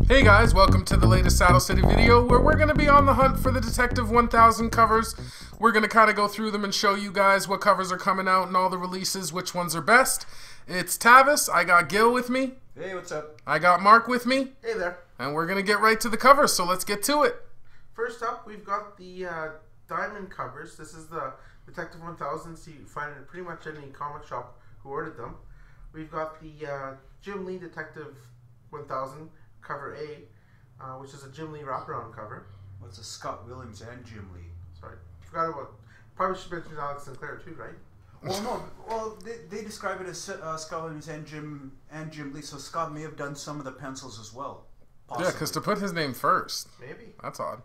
Hey guys, welcome to the latest Saddle City video where we're going to be on the hunt for the Detective 1000 covers. We're going to kind of go through them and show you guys what covers are coming out and all the releases, which ones are best. It's Tavis, I got Gil with me. Hey, what's up? I got Mark with me. Hey there. And we're going to get right to the covers, so let's get to it. First up, we've got the diamond covers. This is the Detective 1000, so you find it in pretty much any comic shop who ordered them. We've got the Jim Lee Detective 1000 cover A, which is a Jim Lee wraparound cover. What's a Scott Williams and Jim Lee? Sorry, forgot about. Probably should mention Alex Sinclair too, right? Well, no. Well, they describe it as Scott Williams and Jim Lee. So Scott may have done some of the pencils as well. Possibly. Yeah, because to put his name first. Maybe. That's odd.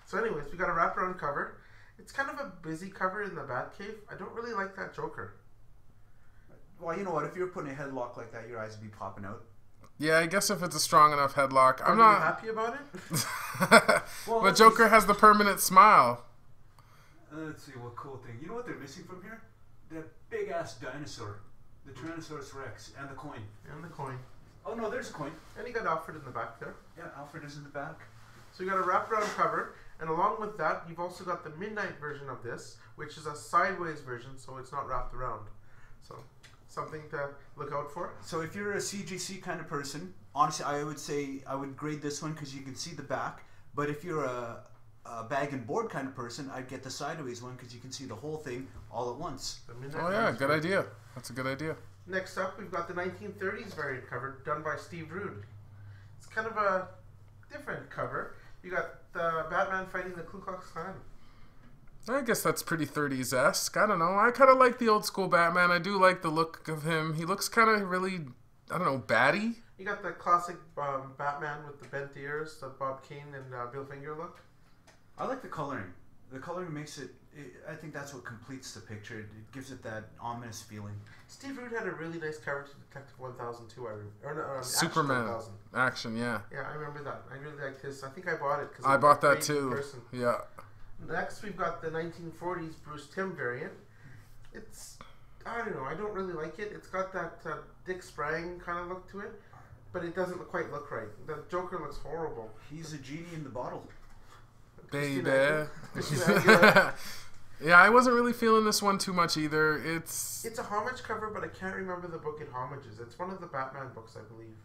So anyways, we got a wraparound cover. It's kind of a busy cover in the Batcave. I don't really like that Joker. Well, you know what? If you're putting a headlock like that, your eyes would be popping out. Yeah, I guess if it's a strong enough headlock. Are I'm you not happy about it? Well, but Joker has the permanent smile. Let's see what cool thing. You know what they're missing from here? That big ass dinosaur, the Tyrannosaurus Rex, and the coin. And the coin. Oh no, there's a coin. And you got Alfred in the back there. Yeah, Alfred is in the back. So you got a wraparound cover, and along with that, you've also got the midnight version of this, which is a sideways version, so it's not wrapped around. So something to look out for. So if you're a CGC kind of person, honestly, I would say I would grade this one because you can see the back. But if you're a bag and board kind of person, I'd get the sideways one because you can see the whole thing all at once. Oh yeah, good idea. That's a good idea. Next up, we've got the 1930s variant cover done by Steve Rude. It's kind of a different cover. You got the Batman fighting the Ku Klux Klan. I guess that's pretty 30s-esque. I don't know. I kind of like the old school Batman. I do like the look of him. He looks kind of really, I don't know, batty. You got the classic Batman with the bent ears, the Bob Kane and Bill Finger look. I like the coloring. The coloring makes it, I think that's what completes the picture. It gives it that ominous feeling. Steve Rude had a really nice cover to Detective 1000 too. Superman. Action 1000. Action, yeah. Yeah, I remember that. I really liked his. I think I bought it. I bought that too. Yeah. Next, we've got the 1940s Bruce Timm variant. It's, I don't know, I don't really like it. It's got that Dick Sprang kind of look to it, but it doesn't quite look right. The Joker looks horrible. He's a genie in the bottle. Baby. Christina. Yeah, I wasn't really feeling this one too much either. It's a homage cover, but I can't remember the book it homages. It's one of the Batman books, I believe.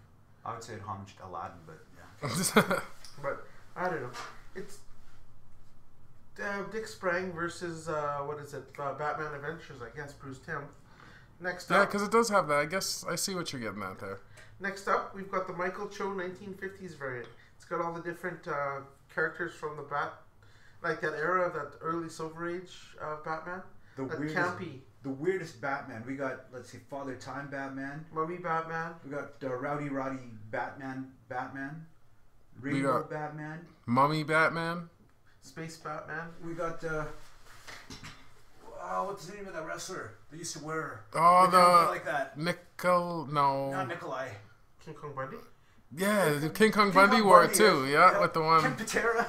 I would say it homaged Aladdin, but yeah. But, I don't know. It's Dick Sprang versus, Batman Adventures, I guess, Bruce Timm. Next up... Yeah, because it does have that. I guess I see what you're getting at there. Next up, we've got the Michael Cho 1950s variant. It's got all the different characters from the like that era, that early Silver Age Batman. The weirdest Batman. We got, let's see, Father Time Batman. Mummy Batman. We got Rowdy Roddy Batman. Rainbow Batman. Mummy Batman. Space Batman. We got what's the name of that wrestler they used to wear? Oh, the like that. Not Nikolai. King Kong Bundy. Yeah, the King Kong Bundy wore it too. Yeah, with the one. Ken Patera.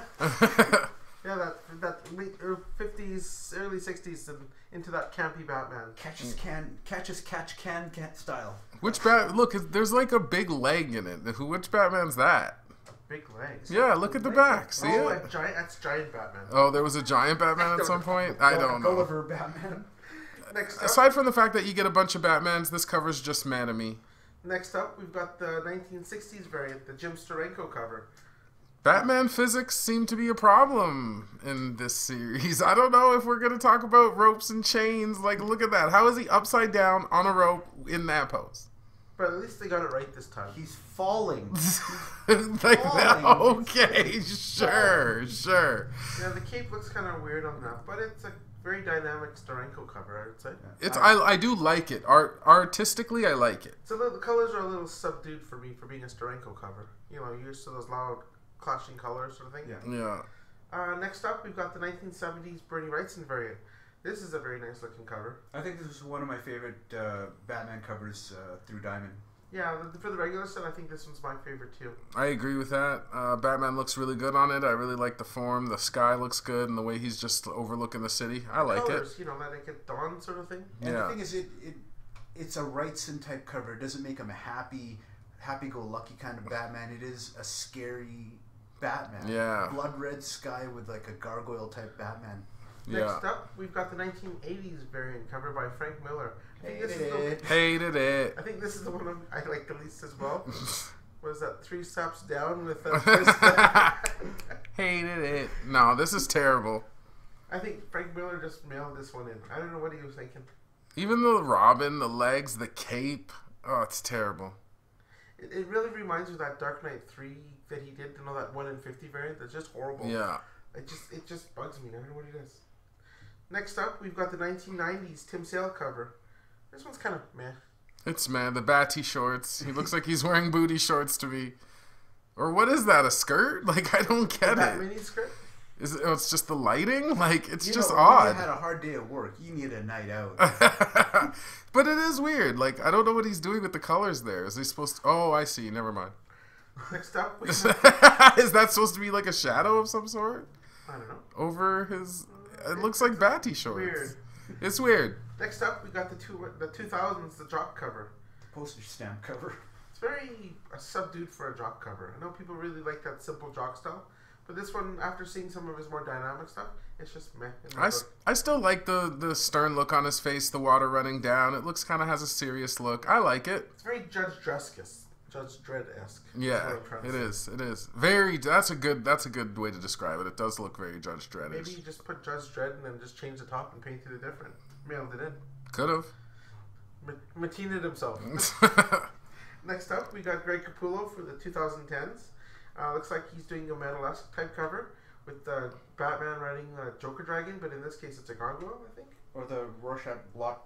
Yeah, that late 50s, early 60s, and into that campy Batman. Catch can style. Which Look, there's like a big leg in it. Which Batman's that? Big legs. Yeah, look at the back. See it? That's Giant Batman. Oh, there was a giant Batman at some point? I don't know. Gulliver Batman. Next up, aside from the fact that you get a bunch of Batmans, this cover's just mad at me. Next up, we've got the 1960s variant, the Jim Steranko cover. Batman physics seem to be a problem in this series. I don't know if we're going to talk about ropes and chains. Like, look at that. How is he upside down on a rope in that pose? But at least they got it right this time. He's falling. Like that. Okay, sure. Yeah, the cape looks kind of weird on that, but it's a very dynamic Steranko cover, I would say. It's I do like it. Artistically, I like it. So the colors are a little subdued for me for being a Steranko cover. You know, used to those loud clashing colors sort of thing. Yeah. Next up, we've got the 1970s Bernie Wrightson variant. This is a very nice looking cover. I think this is one of my favorite Batman covers through Diamond. Yeah, for the regular set, I think this one's my favorite too. I agree with that. Batman looks really good on it. I really like the form. The sky looks good, and the way he's just overlooking the city. I like colors, it. You know, like a dawn sort of thing. And the thing is, it's a Wrightson type cover. It doesn't make him happy-go-lucky kind of Batman. It is a scary Batman. Yeah. Blood red sky with like a gargoyle type Batman. Next up, we've got the 1980s variant cover by Frank Miller. I think this is the, Hated it. I think this is the one I like the least as well. What is that? 3 steps down with a Hated it. No, this is terrible. I think Frank Miller just mailed this one in. I don't know what he was thinking. Even the Robin, the legs, the cape. Oh, it's terrible. It really reminds me of that Dark Knight 3 that he did, you know, that 1 in 50 variant. That's just horrible. Yeah. It just bugs me. I don't know what it is. Next up, we've got the 1990s Tim Sale cover. This one's kind of meh. It's mad. The Batty shorts. He looks like he's wearing booty shorts to me. Or what is that? A skirt? Like, I don't get That it. mini skirt? Is it? Oh, it's just the lighting. Like, it's You just know, when odd. you had a hard day at work. You need a night out. But it is weird. Like, I don't know what he's doing with the colors there. Is he supposed to... Oh, I see. Never mind. Next up, we Is have, that supposed to be like a shadow of some sort? I don't know. Over his... It looks like Batty shorts. Weird. It's weird. Next up, we got the 2000s, the Jock cover. Postage stamp cover. It's very subdued for a Jock cover. I know people really like that simple Jock style, but this one, after seeing some of his more dynamic stuff, it's just meh. in my book. I still like the stern look on his face, the water running down. It looks kind of has a serious look. I like it. It's very Judge Dredd-esque. Yeah, it is. It is very. That's a good way to describe it. It does look very Judge Dredd-ish. Maybe you just put Judge Dredd and then just change the top and painted it different. Mailed it in. Could have. Matinaed himself. Next up, we got Greg Capullo for the 2010s. Looks like he's doing a metal-esque type cover with Batman riding a Joker Dragon, but in this case it's a gargoyle, I think. Or the Rorschach blot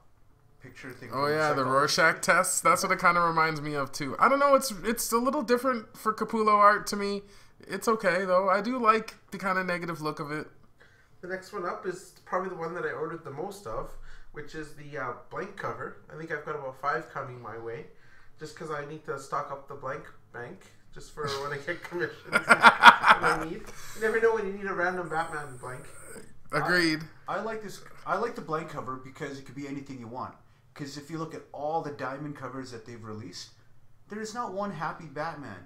picture thing. Oh yeah, the Rorschach tests. That's what it kind of reminds me of too. I don't know. It's a little different for Capullo art to me. It's okay though. I do like the kind of negative look of it. The next one up is probably the one that I ordered the most of, which is the blank cover. I think I've got about 5 coming my way, just because I need to stock up the blank bank, just for when I get commissions and when I need. You never know when you need a random Batman blank. Agreed. I like this. I like the blank cover because it could be anything you want. Because if you look at all the diamond covers that they've released, there is not one happy Batman.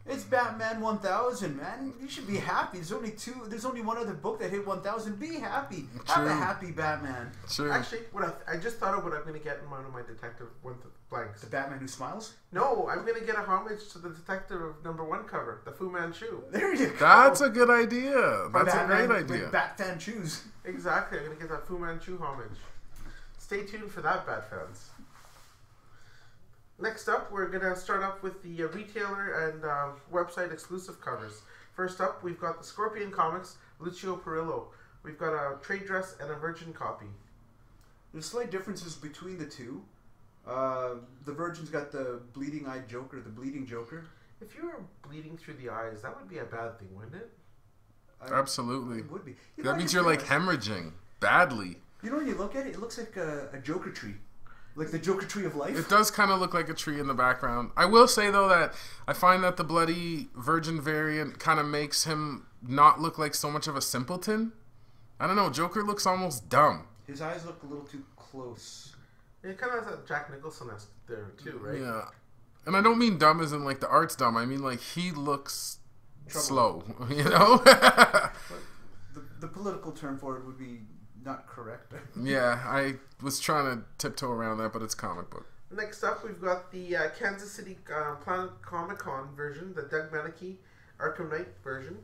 It's Batman 1000, man. You should be happy. There's only 2. There's only one other book that hit 1000. Be happy. Have a happy Batman. Sure. Actually, what I just thought of what I'm going to get in one of my detective blanks. The Batman who smiles. No, I'm going to get a homage to the Detective of #1 cover, the Fu Manchu. There you go. That's a good idea. That's Batman a great idea. With Batman shoes. Exactly, I'm going to get that Fu Manchu homage. Stay tuned for that, Bat fans. Next up, we're going to start up with the retailer and website exclusive covers. First up, we've got the Scorpion Comics, Lucio Perillo. We've got a trade dress and a Virgin copy. There's slight differences between the two. The Virgin's got the bleeding-eyed Joker, the bleeding Joker. If you were bleeding through the eyes, that would be a bad thing, wouldn't it? Absolutely. It would be. You know, That I means just you're like realized- hemorrhaging badly. You know when you look at it, it looks like a Joker tree. Like the Joker tree of life. It does kind of look like a tree in the background. I will say, though, that I find that the Bloody Virgin variant kind of makes him not look like so much of a simpleton. I don't know. Joker looks almost dumb. His eyes look a little too close. It kind of has that Jack Nicholson-esque there, too, right? Yeah. And I don't mean dumb as in, like, the art's dumb. I mean, like, he looks slow, you know? The political term for it would be not correct. Yeah, I was trying to tiptoe around that, but it's comic book. Next up, we've got the Kansas City Planet Comic Con version, the Doug Meneke Arkham Knight version.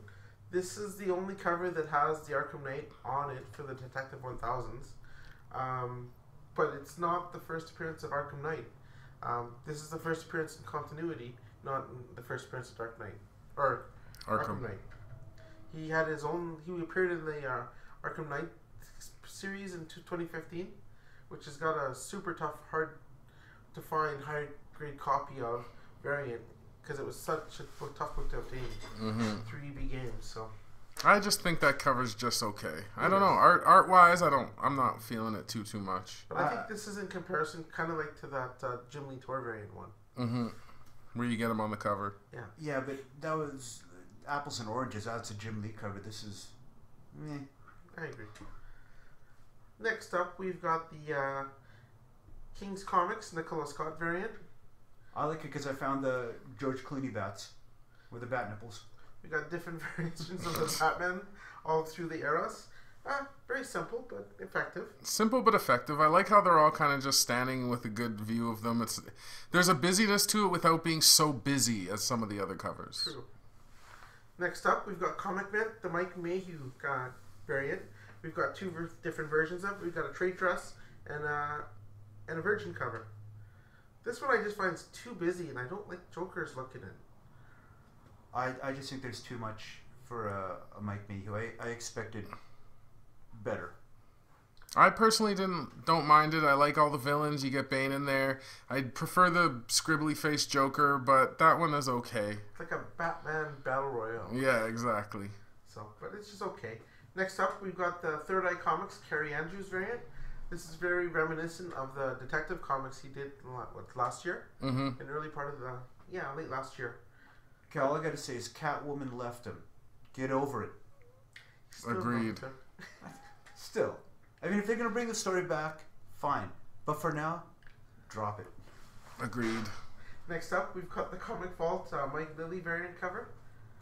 This is the only cover that has the Arkham Knight on it for the Detective 1000s. But it's not the first appearance of Arkham Knight. This is the first appearance in continuity, not the first appearance of Dark Knight. Or Arkham Knight. He had his own... He appeared in the Arkham Knight series in 2015, which has got a super tough, hard to find, high grade copy of variant because it was such a tough book to obtain. 3 EB games, so I just think that cover's just okay. I don't know. Art wise, I'm not feeling it too much. But I think this is in comparison, kind of like to that Jim Lee Tour variant one. Where you get him on the cover. Yeah. Yeah, but that was apples and oranges. That's a Jim Lee cover. This is, meh. I agree. Next up, we've got the King's Comics Nicola Scott variant. I like it because I found the George Clooney bats with the bat nipples. We got different variations of the Batman all through the eras. Very simple but effective. Simple but effective. I like how they're all kind of just standing with a good view of them. There's a busyness to it without being so busy as some of the other covers. True. Next up, we've got Comic Mint, the Mike Mayhew variant. We've got two different versions of it. We've got a trade dress and a Virgin cover. This one I just find is too busy, and I don't like Joker's look in it. I just think there's too much for a Mike Mayhew. I expected better. I personally don't mind it. I like all the villains. You get Bane in there. I prefer the scribbly faced Joker, but that one is okay. It's like a Batman Battle Royale. Yeah, exactly. So, but it's just okay. Next up, we've got the Third Eye Comics Carrie Andrews variant. This is very reminiscent of the Detective Comics he did last year, Mm-hmm. in early part of late last year. Okay, all I gotta say is Catwoman left him. Get over it. Still Agreed. not- Still. I mean, if they're gonna bring the story back, fine. But for now, drop it. Agreed. Next up, we've got the Comic Vault Mike Lilly variant cover.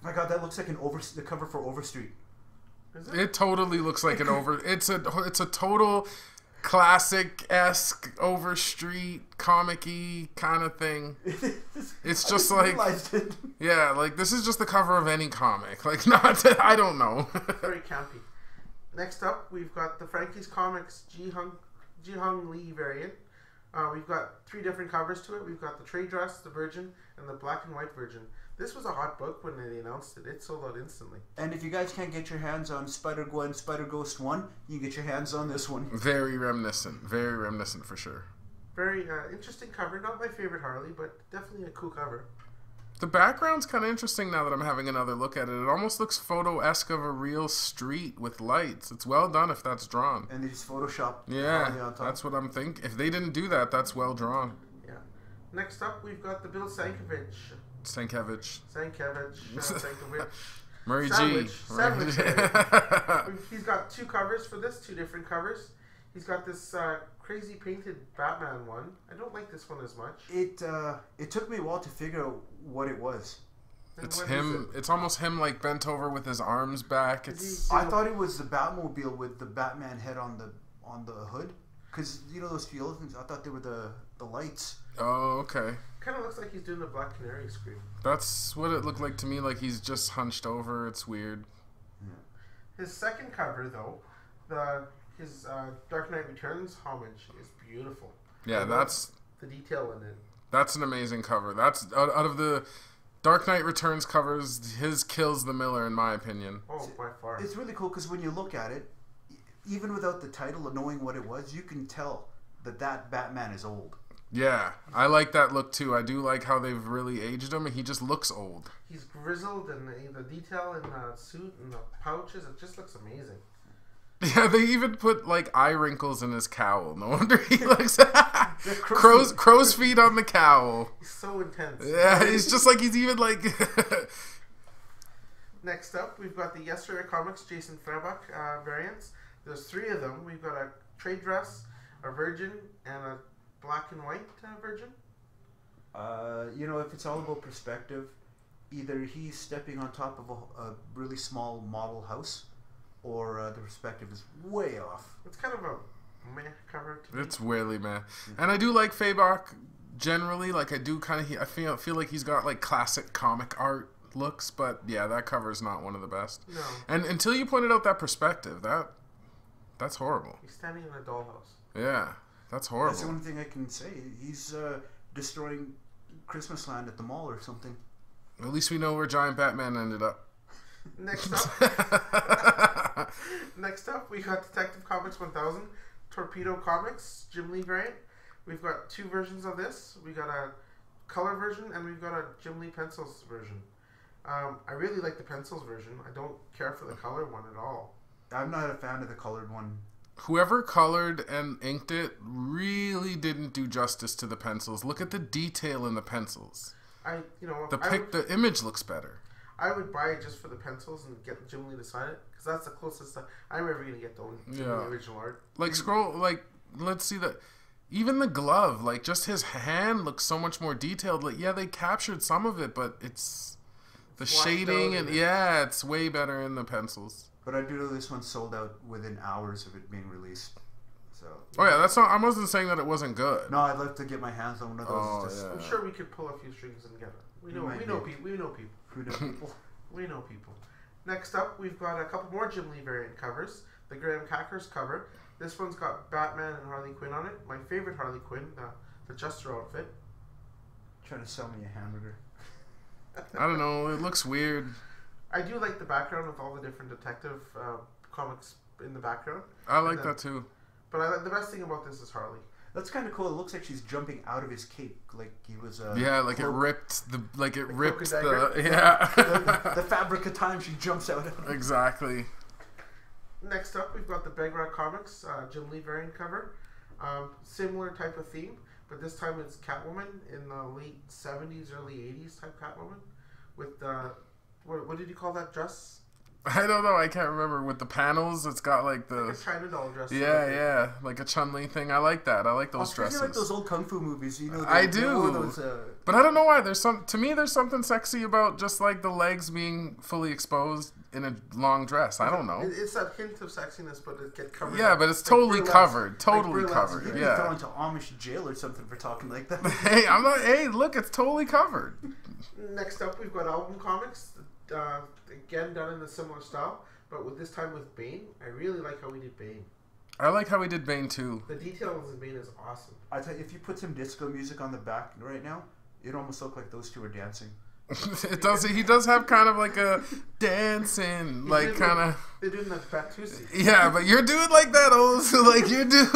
My God, that looks like the cover for Overstreet. Is it? It totally looks like an It's a total classic-esque Overstreet comic-y kind of thing. It's just like, realized it. yeah, like this is just the cover of any comic. Like, not, I don't know. Very campy. Next up, we've got the Frankie's Comics Ji Hung Lee variant. We've got three different covers to it. We've got the trade dress, the Virgin, and the black and white Virgin. This was a hot book when they announced it. It sold out instantly. And if you guys can't get your hands on Spider-Gwen, Spider-Ghost 1, you can get your hands on this one. Very reminiscent for sure. Very interesting cover. Not my favorite Harley, but definitely a cool cover. The background's kind of interesting now that I'm having another look at it. It almost looks photo-esque of a real street with lights. It's well done if that's drawn. And they just Photoshop Harley Yeah, on top. that's what I'm thinking. If they didn't do that, that's well drawn. Yeah. Next up, we've got the Bill Sienkiewicz. Stankiewicz. Sienkiewicz. Murray Sandwich. G. Sandwich. Right. He's got two covers for this, two different covers. He's got this crazy painted Batman one. I don't like this one as much. It took me a while to figure out what it was. And It's what him. is it? It's almost him like bent over with his arms back. It's I thought it was the Batmobile with the Batman head on the hood. Because, you know those few other things? I thought they were the lights. oh, okay. Kind of looks like he's doing the Black Canary scream. That's what it looked like to me. Like he's just hunched over. It's weird. His second cover, though, his Dark Knight Returns homage is beautiful. Yeah, I love that's the detail in it. That's an amazing cover. That's out of the Dark Knight Returns covers, his kills the Miller in my opinion. Oh, by far. It's really cool because when you look at it, even without the title of knowing what it was, you can tell that Batman is old. Yeah, I like that look too. I do like how they've really aged him. He just looks old. He's grizzled, and the detail in the suit and the pouches, it just looks amazing. Yeah, they even put like eye wrinkles in his cowl. No wonder he looks crow's feet on the cowl. He's so intense. Yeah, he's just like he's even like. Next up, we've got the Yesterday Comics Jason Freibuck variants. There's three of them. We've got a trade dress, a Virgin, and a black and white Virgin. You know, if it's all about perspective, either he's stepping on top of a really small model house, or the perspective is way off. It's kind of a meh cover to me. It's really man, and I do like Fabok generally. Like I do kind of. I feel like he's got like classic comic art looks, but yeah, that cover is not one of the best. No. And until you pointed out that perspective, that's horrible. He's standing in a dollhouse. Yeah, that's horrible. That's the only thing I can say. He's destroying Christmas Land at the mall or something. At least we know where Giant Batman ended up. Next up, we got Detective Comics 1000 Torpedo Comics Jim Lee variant. We've got two versions of this. We got a color version and we've got a Jim Lee pencils version. I really like the pencils version. I don't care for the color one at all. I'm not a fan of the colored one. Whoever colored and inked it really didn't do justice to the pencils. Look at the detail in the pencils. The image looks better. I would buy it just for the pencils and get Jim Lee to sign it because that's the closest I'm ever going to get to Jim Lee original art. Like let's see that. Even the glove, like just his hand looks so much more detailed. Like, yeah, they captured some of it, but it's the Washed shading out and in it. yeah, it's way better in the pencils. But I do know this one sold out within hours of it being released. So Oh yeah, that's not. I wasn't saying that it wasn't good. no, I'd love to get my hands on one of those. Oh, It's just, yeah. I'm sure we could pull a few strings and get it. We You know might we know be. people. We know people. who know people. We know people. Next up, we've got a couple more Jim Lee variant covers. The Graham Packers cover. This one's got Batman and Harley Quinn on it. My favorite Harley Quinn, the Jester outfit. Trying to sell me a hamburger. I don't know. It looks weird. I do like the background with all the different detective comics in the background. I like then- that too. But the best thing about this is Harley. That's kind of cool. It looks like she's jumping out of his cape, like he was. Yeah, like it cloak- ripped the cloak and the dagger? yeah. the fabric of time she jumps out of. Exactly. Next up, we've got the Begra Comics Jim Lee variant cover. Similar type of theme, but this time it's Catwoman in the late 70s, early 80s type Catwoman. With the, what did you call that dress? I don't know. I can't remember with the panels. It's got like Like a the China doll dress. yeah, yeah, like a Chun-Li thing. I like that. I like those I dresses. like those old kung fu movies. You know, I they wore do. Those, But I don't know why. To me, there's something sexy about just like the legs being fully exposed in a long dress. I don't know. It's that hint of sexiness, but it gets covered. Yeah, up. but it's Like totally burlesque. covered. Like Totally burlesque. covered. you'd be Yeah. thrown to Amish jail or something for talking like that. Hey, I'm not. Hey, look, it's totally covered. Next up, we've got Album Comics. Again, done in a similar style, but with this time with Bane. I really like how we did Bane. I like how we did Bane too. The details in Bane is awesome. I tell you, if you put some disco music on the back right now, it'd almost look like those two are dancing. It does. He does have kind of like a dancing, like doing kind of. They're doing that Batusi. Yeah, but you're doing like that also, like you're doing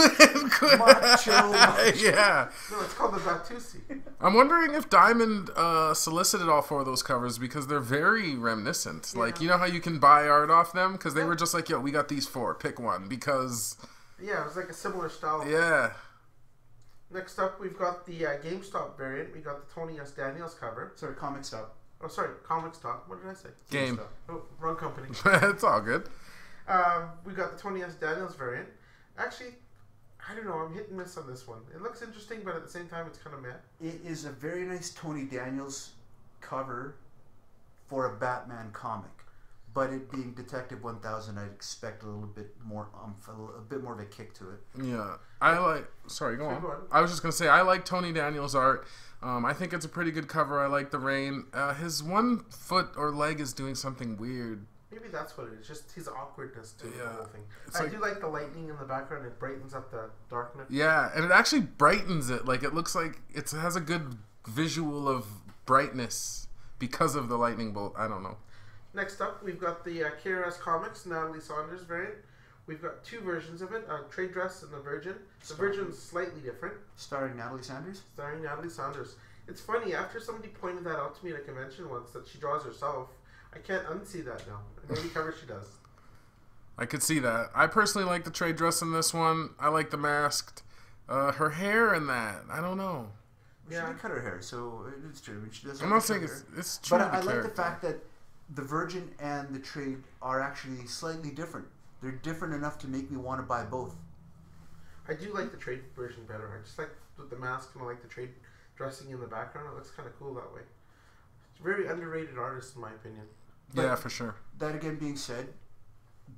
Macho. Yeah. No, it's called the Batusi. I'm wondering if Diamond solicited all four of those covers because they're very reminiscent. Like, you know how you can buy art off them? Because they were just like, yo, we got these four. Pick one. Because, Yeah, it was like a similar style. yeah. Next up, we've got the GameStop variant. We got the Tony S. Daniels cover. Sorry, comic stop. Oh, sorry, Comic Stop. What did I say? Game. Oh, wrong company. It's all good. We got the Tony S. Daniels variant. Actually, I don't know. I'm hit and miss on this one. It looks interesting, but at the same time, it's kind of meh. It is a very nice Tony Daniels cover for a Batman comic. But it being Detective 1000, I'd expect a little bit more a bit more of a kick to it. Yeah. I like... Sorry, go Sorry, on. go on. I was just going to say, I like Tony Daniels' art. I think it's a pretty good cover. I like the rain. His one foot or leg is doing something weird. Maybe that's what it is. Just his awkwardness to the Yeah. whole thing. It's I like- do like the lightning in the background. It brightens up the darkness. Yeah, and it actually brightens it. Like, it looks like it has a good visual of brightness because of the lightning bolt. I don't know. Next up, we've got the KRS Comics Natalie Saunders variant. We've got two versions of it, a trade dress and the Virgin. The Virgin's slightly different, Starring Natalie Sanders. starring Natalie Saunders. It's funny, after somebody pointed that out to me at a convention once, that she draws herself, I can't unsee that now. In any cover she does. I could see that. I personally like the trade dress in this one. I like the masked. Her hair in that. I don't know. She Yeah. did cut her hair, so it's true. I mean, she does I'm have not to saying cut her hair. it's true But to I like the character. fact that the Virgin and the Trade are actually slightly different. They're different enough to make me want to buy both. I do like the trade version better. I just like with the mask and I like the trade dressing in the background. It looks kind of cool that way. It's a very underrated artist in my opinion. Yeah, for sure. That again being said,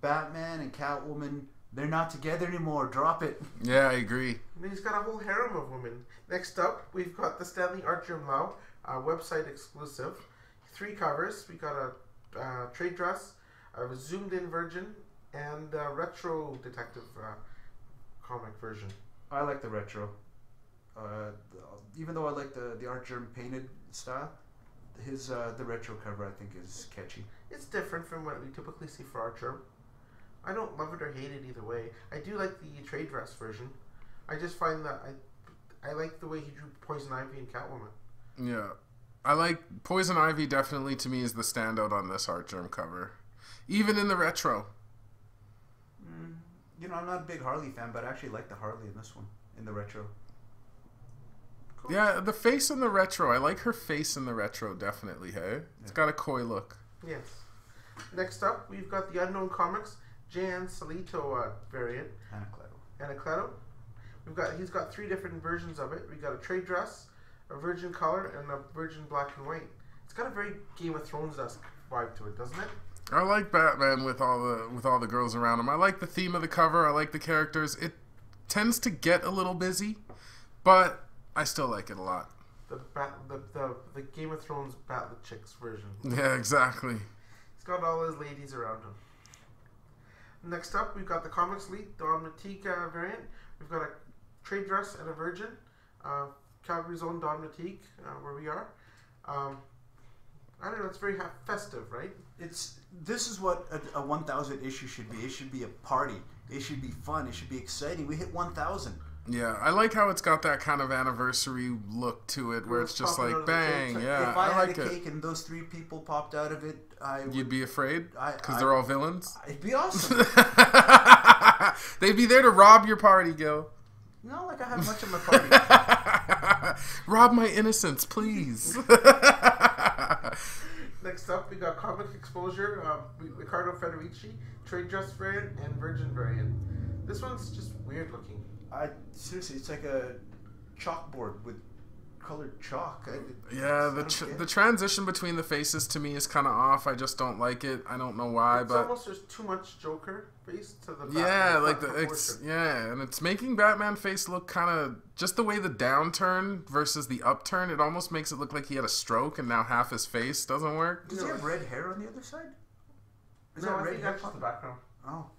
Batman and Catwoman, they're not together anymore. Drop it. Yeah, I agree. And then he's got a whole harem of women. Next up, we've got the Stanley Art Germ Lau, website exclusive. 3 covers. We got a trade dress, a zoomed in Virgin, and a retro detective comic version. I like the retro. Even though I like the Art Germ painted style, the retro cover I think is catchy. It's different from what we typically see for Art Germ. I don't love it or hate it either way. I do like the trade dress version. I just find that I like the way he drew Poison Ivy and Catwoman. Yeah. I like Poison Ivy definitely to me is the standout on this Art Germ cover. Even in the retro. You know, I'm not a big Harley fan, but I actually like the Harley in this one, in the retro. Cool. Yeah, the face in the retro. I like her face in the retro, definitely, hey? It's got a coy look. Yes. Next up, we've got the Unknown Comics Jan Salito variant, Anacleto. Anacleto. He's got 3 different versions of it. We got a trade dress, a virgin color, and a virgin black and white. It's got a very Game of Thrones-esque vibe to it, doesn't it? I like Batman with all the girls around him. I like the theme of the cover. I like the characters. It tends to get a little busy, but I still like it a lot. The Game of Thrones Bat with Chicks version. Yeah, exactly. He's got all his ladies around him. Next up, we've got the Comics Elite Don Matique variant. We've got a trade dress and a virgin. Calgary's own Don Matique, where we are. I don't know, it's very festive, right? This is what a 1,000 issue should be. It should be a party. It should be fun. It should be exciting. We hit 1,000. Yeah, I like how it's got that kind of anniversary look to it, where it's just like bang. Yeah, if I had like a cake and those 3 people popped out of it, You'd be afraid because they're all villains. It'd be awesome. They'd be there to rob your party, Gil. Not like I have much of my party. Rob my innocence, please. Next up, we got Comic Exposure, Riccardo Federici, trade dress variant, and virgin variant. This one's just weird looking. Seriously, it's like a chalkboard with colored chalk. Yeah, the transition between the faces to me is kind of off. I just don't like it. I don't know why, it's but almost there's too much Joker face to the and it's making Batman face look kind of just the way the downturn versus the upturn. It almost makes it look like he had a stroke and now half his face doesn't work. Does he have red hair on the other side? Is that red hair? That's just the background. Oh.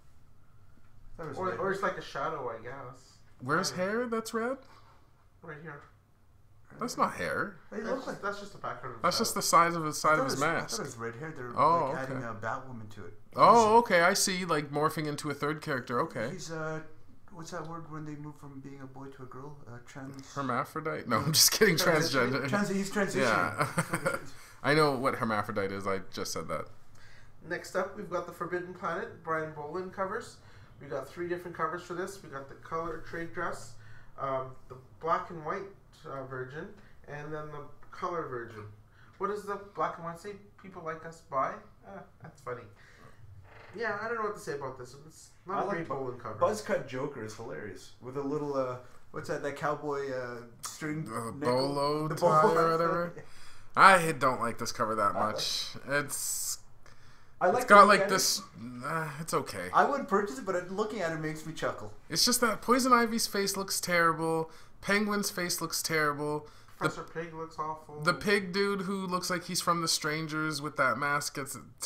Or it's like a shadow, I guess. Where's hair that's red? Right here. That's not hair. That's just the background. That's just the size of his mask. I thought it was red hair. They're adding a Batwoman to it. Oh, okay. I see. Like morphing into a third character. Okay. He's what's that word when they move from being a boy to a girl? Hermaphrodite? No, I'm just kidding. Transgender. He's transitioning. Yeah. I know what hermaphrodite is. I just said that. Next up, we've got the Forbidden Planet Brian Boland covers. We got 3 different covers for this. We got the color trade dress, the black and white version, and then the color version. What does the black and white say? People like us buy? That's funny. Yeah, I don't know what to say about this. It's not a great Boland cover. Buzzcut Joker is hilarious with a little what's that cowboy string bolo tie or whatever. I don't like this cover that much. It's got like this. It's okay. I wouldn't purchase it, but looking at it makes me chuckle. It's just that Poison Ivy's face looks terrible. Penguin's face looks terrible. Professor Pig looks awful. The pig dude who looks like he's from The Strangers with that mask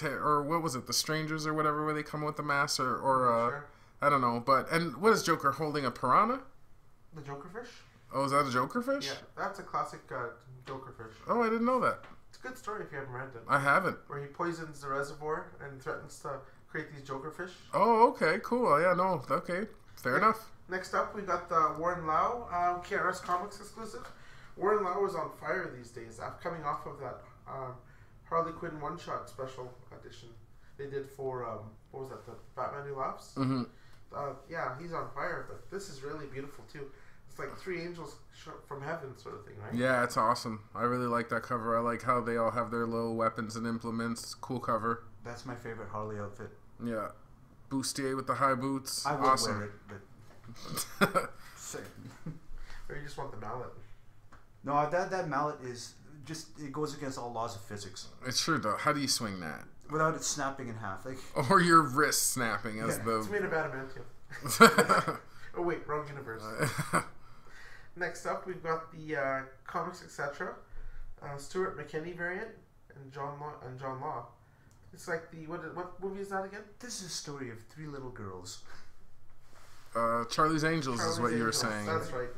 or what was it? The Strangers or whatever, where they come with the mask or sure. I don't know. And what is Joker holding? A piranha? The Joker fish? Oh, is that a Joker fish? Yeah, that's a classic Joker fish. Oh, I didn't know that. It's a good story if you haven't read it. I haven't. Where he poisons the reservoir and threatens to create these Joker fish. Oh, okay, cool. Yeah, no, okay, fair enough. Next up, we got the Warren Lau KRS Comics exclusive. Warren Lau is on fire these days. Coming off of that Harley Quinn one-shot special edition they did for what was that? The Batman Who Laughs. Mm-hmm. Yeah, he's on fire. But this is really beautiful too. It's like 3 angels from heaven, sort of thing, right? Yeah, it's awesome. I really like that cover. I like how they all have their little weapons and implements. Cool cover. That's my favorite Harley outfit. Yeah, bustier with the high boots. I would awesome. wear it, but or you just want the mallet. No, that mallet is just, it goes against all laws of physics. It sure does. How do you swing that? Without it snapping in half. Like, or your wrist snapping as the... It's made of adamantium. Oh wait, wrong universe. Next up, we've got the Comics Etc. Stuart McKinney variant and John Law. It's like the what movie is that again? This is a story of 3 little girls. Charlie's Angels is what you were saying. That's right.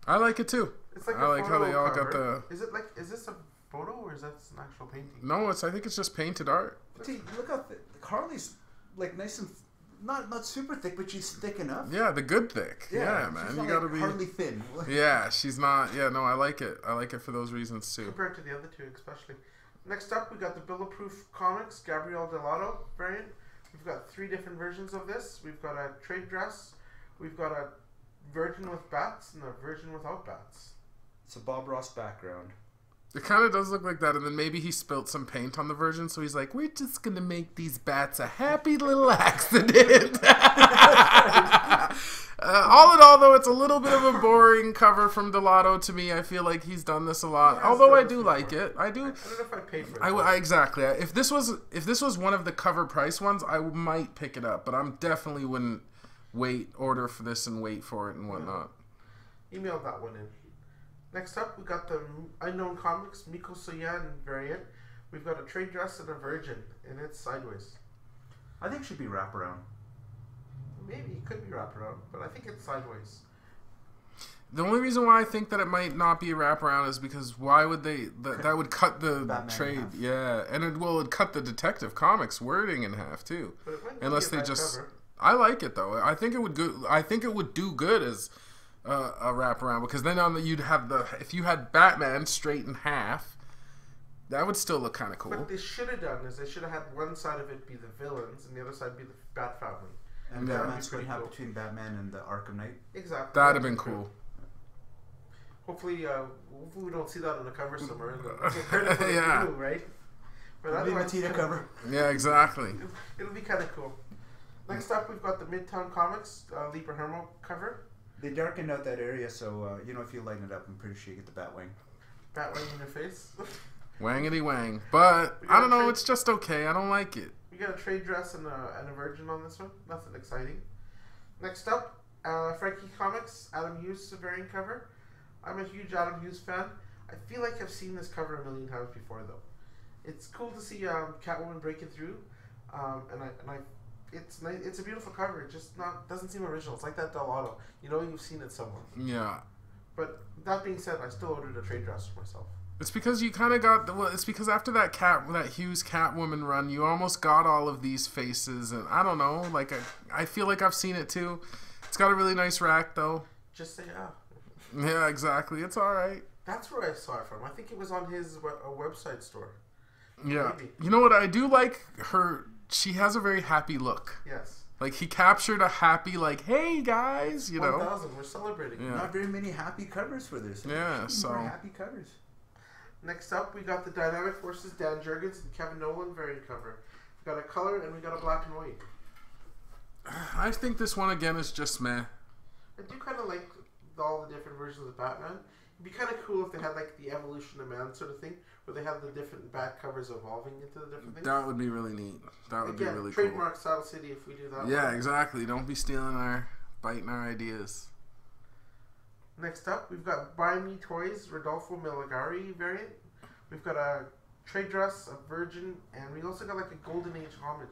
I like it too. It's like I like how they all got the. Is this a photo or is that an actual painting? No, I think it's just painted art. See, look how Harley's like nice and not super thick, but she's thick enough. Yeah, the good thick. Yeah, man, you gotta be hardly thin. Yeah, she's not. Yeah, no, I like it. I like it for those reasons too. Compared to the other 2, especially. Next up, we got the Bulletproof Comics Gabrielle Delato variant. We've got 3 different versions of this. We've got a trade dress. We've got a virgin with bats and a virgin without bats. It's a Bob Ross background. It kind of does look like that, and then maybe he spilt some paint on the version, so he's like, we're just going to make these bats a happy little accident. All in all, though, it's a little bit of a boring cover from Delato to me. I feel like he's done this a lot. He has Although done I this do before. like it. I do. I don't know if I paid for it. Exactly. If this was one of the cover price ones, I might pick it up. But I'm definitely wouldn't order for this and wait for it and whatnot. Email that one in. Next up, we got the Unknown Comics Miko Soyan variant. We've got a trade dress and a virgin, and it's sideways. I think it should be wraparound. Maybe it could be wraparound, but I think it's sideways. The only reason why I think that it might not be a wraparound is because why would they? That would cut the Batman in trade, half. yeah, and it'd cut the Detective Comics wording in half too. But it might not Unless be a they bad just, cover. I like it though. I think it would go. I think it would do good as a wraparound because then you'd have if you had Batman straight in half, that would still look kind of cool. What they should have done is they should have had one side of it be the villains and the other side be the Bat family. And Yeah. Batman split Pretty half cool. between Batman and the Arkham Knight. Exactly. That'd have been cool. Hopefully we don't see that on the cover somewhere. Yeah. Yeah. Right? But It'll be otherwise, Matita cover. Yeah, exactly. it'll be kind of cool. Next up, we've got the Midtown Comics Leaper Hermo cover. They darkened out that area, so if you lighten it up, I'm pretty sure you get the Batwing. Batwing in your face. Wangity wang. But I don't know. It's just okay. I don't like it. We got a trade dress and a virgin on this one. Nothing exciting. Next up, Frankie Comics Adam Hughes variant cover. I'm a huge Adam Hughes fan. I feel like I've seen this cover a million times before, though. It's cool to see Catwoman breaking through, it's nice. It's a beautiful cover. It just doesn't seem original. It's like that Delato. You've seen it somewhere. Yeah. But that being said, I still ordered a trade dress for myself. It's because you kind of got it's because after that Hughes Catwoman run, you almost got all of these faces, and I don't know, like I feel like I've seen it too. It's got a really nice rack though. Just say Yeah, exactly. It's all right. That's where I saw it from. I think it was on his website store. Yeah. Maybe. You know what? I do like her. She has a very happy look. Yes. Like he captured a happy, like, hey guys, 1,000. We're celebrating. Yeah. Not very many happy covers for this. Yeah, so- More happy covers. Next up, we got the Dynamic Forces Dan Jurgens and Kevin Nolan variant cover. We got a color and we got a black and white. I think this one again is just meh. I do kind of like all the different versions of Batman. It'd be kind of cool if they had like the evolution of man sort of thing, where they have the different bat covers evolving into the different things. That would be really neat. That would Again, be really trademark Saddle City if we do that. cool. Yeah, one. exactly. Don't be biting our ideas. Next up, we've got Buy Me Toys Rodolfo Miligari variant. We've got a trade dress, a virgin, and we also got like a Golden Age homage.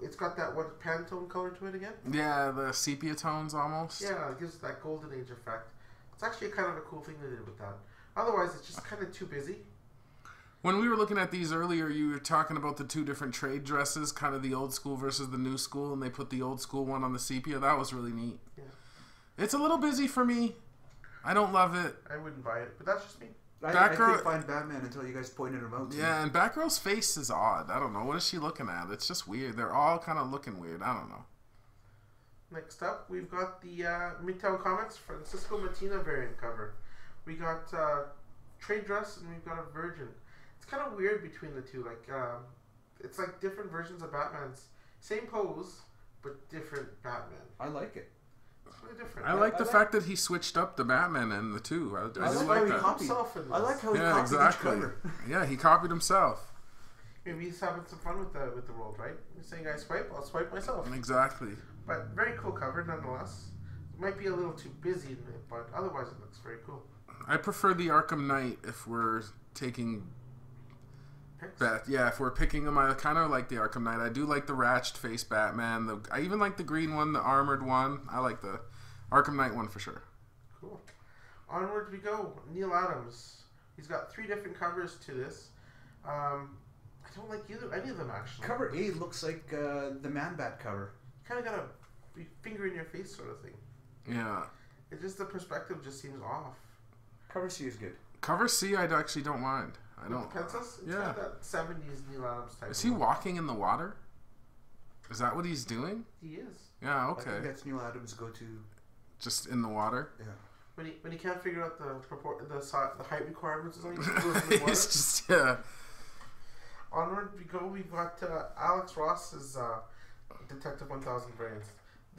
It's got that Pantone color to it again. Yeah, the sepia tones almost. Yeah, it gives it that Golden Age effect. It's actually kind of a cool thing they did with that. Otherwise, it's just kind of too busy. When we were looking at these earlier, you were talking about the two different trade dresses, kind of the old school versus the new school, and they put the old school one on the sepia. That was really neat. Yeah. It's a little busy for me. I don't love it. I wouldn't buy it, but that's just me. I Batgirl- couldn't find Batman until you guys pointed him out to me. Yeah, and Batgirl's face is odd. I don't know. What is she looking at? It's just weird. They're all kind of looking weird. I don't know. Next up, we've got the Midtown Comics Francisco Martina variant cover. We got trade dress and we've got a virgin. It's kind of weird between the two. Like it's like different versions of Batman's. Same pose, but different Batman. I like it. It's really different. I like the fact that he switched up the Batman and the two. I do like like how he that. copied. himself in this. I like how he Yeah, copied exactly. each cover. Yeah, he copied himself. Maybe he's having some fun with the world, right? He's saying, "I swipe, I'll swipe myself." Exactly. But very cool cover nonetheless. It might be a little too busy, but otherwise it looks very cool. I prefer the Arkham Knight if we're taking Picks? if we're picking them, I kind of like the Arkham Knight. I do like the ratchet face Batman. I even like the green one, the armored one. I like the Arkham Knight one for sure. Cool. Onward we go. Neil Adams. He's got 3 different covers to this. I don't like any of them actually. Cover A looks like the Man-Bat cover. Kind of got a finger in your face sort of thing. Yeah. It's just the perspective just seems off. Cover C is good. Cover C, I actually don't mind. I With don't. the pencils? It's Yeah. got that 70s Neil Adams type. Is he look. walking in the water? Is that what he's doing? He is. Yeah. I think Okay. that's Neil Adams' go-to. Just in the water. Yeah. When he can't figure out the height requirements or something, he just goes in the water. It's just yeah. Onward we go. We've got Alex Ross's Detective 1000 variants.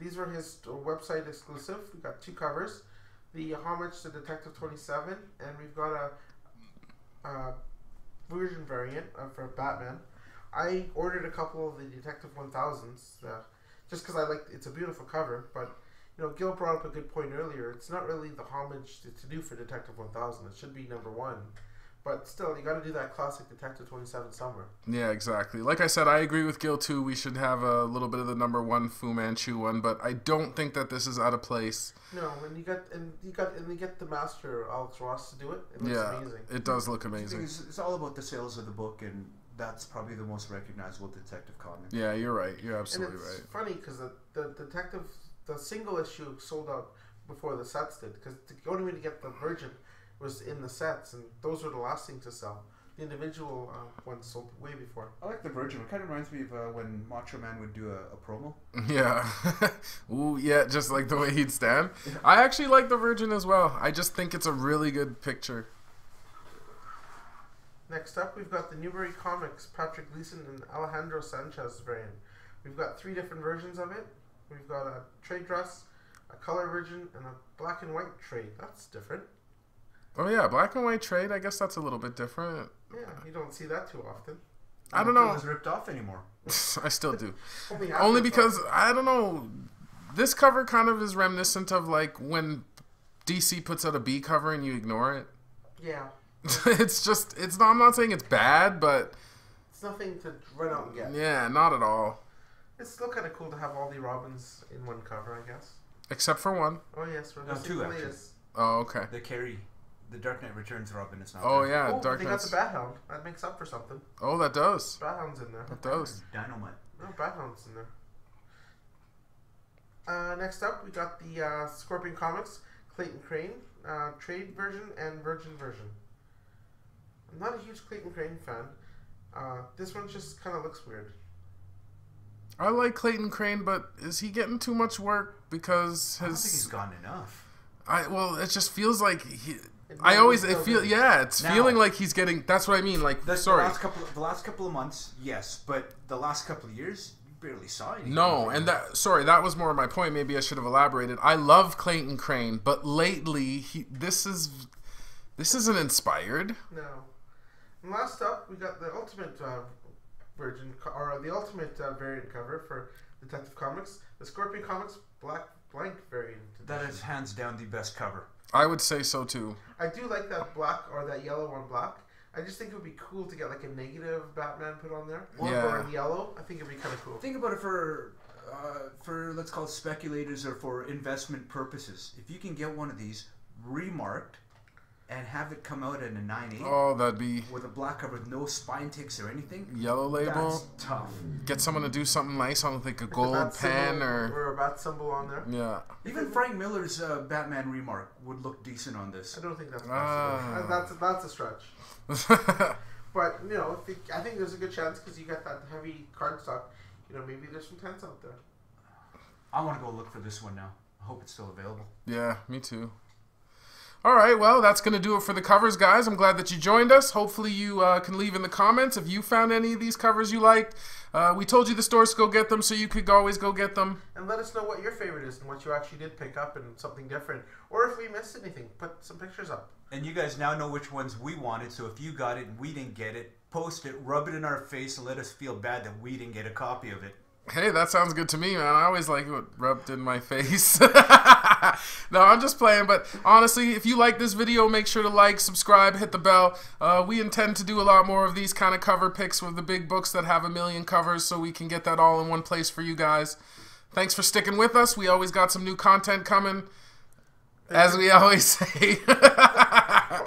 These were his website exclusive. We got 2 covers. The homage to Detective 27, and we've got a version variant for Batman. I ordered a couple of the Detective 1000s just because I like it's a beautiful cover, but you know, Gil brought up a good point earlier. It's not really the homage to do for Detective 1000. It should be number 1. But still, you got to do that classic Detective 27 somewhere. Yeah, exactly. Like I said, I agree with Gil too. We should have a little bit of the number 1 Fu Manchu one, but I don't think that this is out of place. No, and you get the master Alex Ross to do it. It looks amazing. It does look amazing. It's all about the sales of the book, and that's probably the most recognizable detective comic. Yeah, you're right. You're absolutely and it's right. funny because the detective, the single issue sold out before the sets did, because the only way to get the Virgin was in the sets, and those were the last thing to sell. The individual ones sold way before. I like the Virgin. It kind of reminds me of when Macho Man would do a promo. Yeah. Ooh, yeah, just like the way he'd stand. I actually like the Virgin as well. I just think it's a really good picture. Next up, we've got the Newbury Comics Patrick Gleason and Alejandro Sanchez variant. We've got 3 different versions of it. We've got a trade dress, a color version, and a black and white trade. That's different. Oh yeah, black and white trade. I guess that's a little bit different. Yeah, you don't see that too often. I don't know. It was ripped off anymore. I still do. Only because I don't know. This cover kind of is reminiscent of like when DC puts out a B cover and you ignore it. Yeah. It's just not, I'm not saying it's bad, but it's nothing to run out and get. Yeah, not at all. It's still kind of cool to have all the Robins in one cover, I guess. Except for one. Oh yes, we're no, 2 actually. Oh okay. The Dark Knight Returns Robin is not. Oh there. yeah, oh, Dark they Knight. got the Bat-Hound. That makes up for something. Oh, that does. Bat-Hound's in there. That does. Dynamite. No, Bat-Hound's in there. Next up, we got the Scorpion Comics Clayton Crane trade version and Virgin version. I'm not a huge Clayton Crane fan. This one just kind of looks weird. I like Clayton Crane, but is he getting too much work because I don't think he's gotten enough. Well, it just feels like he. Now, feeling like he's getting. That's what I mean. Like, the sorry. The last couple of months, yes, but the last couple of years, you barely saw anything. No, and that was more of my point. Maybe I should have elaborated. I love Clayton Crane, but lately this isn't inspired. No. And last up, we got the Ultimate Virgin, or the Ultimate variant cover for Detective Comics, the Scorpion Comics Black Blank variant. That is hands down the best cover. I would say so too. I do like that black or that yellow one black. I just think it would be cool to get like a negative Batman put on there. Or in yellow. I think it would be kind of cool. Think about it for let's call it speculators or for investment purposes. If you can get one of these remarked and have it come out in a 9/8. Oh, that'd be with a black cover with no spine ticks or anything. Yellow label. That's tough. Get someone to do something nice on like a gold pen or a bat symbol on there. Yeah. Even Frank Miller's Batman remark would look decent on this. I don't think that's possible. That's a stretch. But you know, I think there's a good chance because you got that heavy cardstock. You know, maybe there's some tents out there. I want to go look for this one now. I hope it's still available. Yeah, me too. All right, well, that's going to do it for the covers, guys. I'm glad that you joined us. Hopefully you can leave in the comments if you found any of these covers you liked. We told you the stores to go get them, so you could always go get them. And let us know what your favorite is and what you actually did pick up and something different. Or if we missed anything, put some pictures up. And you guys now know which ones we wanted, so if you got it and we didn't get it, post it, rub it in our face, and let us feel bad that we didn't get a copy of it. Hey, that sounds good to me, man. I always like it rubbed in my face. No, I'm just playing. But honestly, if you like this video, make sure to like, subscribe, hit the bell. We intend to do a lot more of these kind of cover picks with the big books that have 1 million covers so we can get that all in one place for you guys. Thanks for sticking with us. We always got some new content coming, as we always say.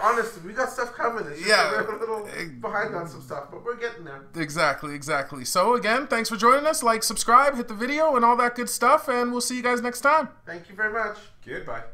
Honestly, we got stuff coming. It's just we're a little behind on some stuff, but we're getting there. Exactly. So again, thanks for joining us. Like, subscribe, hit the video, and all that good stuff, and we'll see you guys next time. Thank you very much. Goodbye.